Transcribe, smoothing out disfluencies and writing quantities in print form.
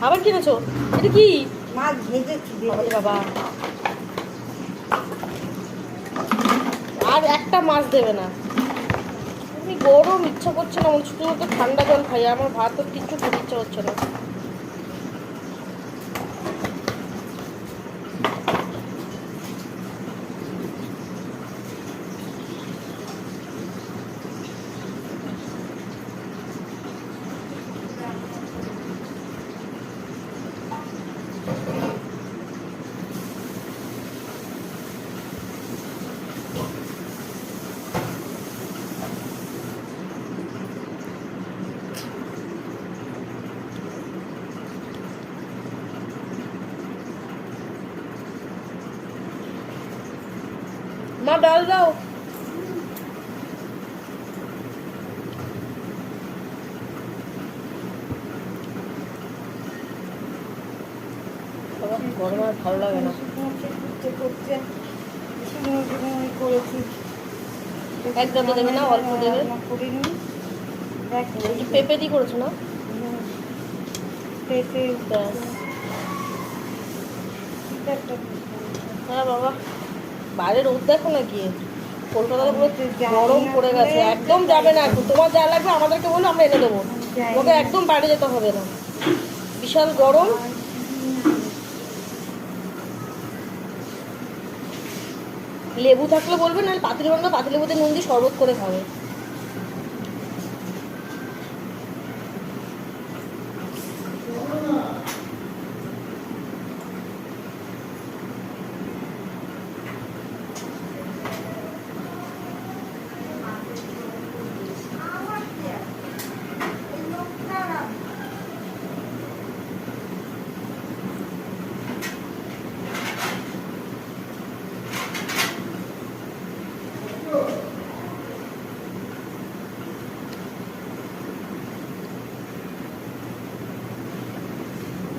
আবার কিনেছো? এটা কি মাছ ভেজেছি বাবা? আর একটা মাছ দেবে না? তুমি গরম ইচ্ছা করছে না, শুধু তো ঠান্ডা জল খাই। আমার ভাত তো কিচ্ছু খেতে ইচ্ছা হচ্ছে না। মা ডাল দাও। গরম আর ভালো লাগে না। করেছি একদম দেবে না, অল্প দেবে। করিনি পেঁপে দিয়ে করেছো না? পেঁপে ব্যাস। হ্যাঁ বাবা, বাইরে রোদ দেখো না গিয়ে। কলকাতাতে পুরো গরম পড়ে গেছে। একদম যাবে না এখন। তোমার যা লাগবে আমাদেরকে বলো, আমরা এনে দেবো। তোমাকে একদম বাইরে যেতে হবে না, বিশাল গরম। লেবু থাকলে বলবে, নাহলে পাতিলেবু নুন দিয়ে শরবত করে খাবে।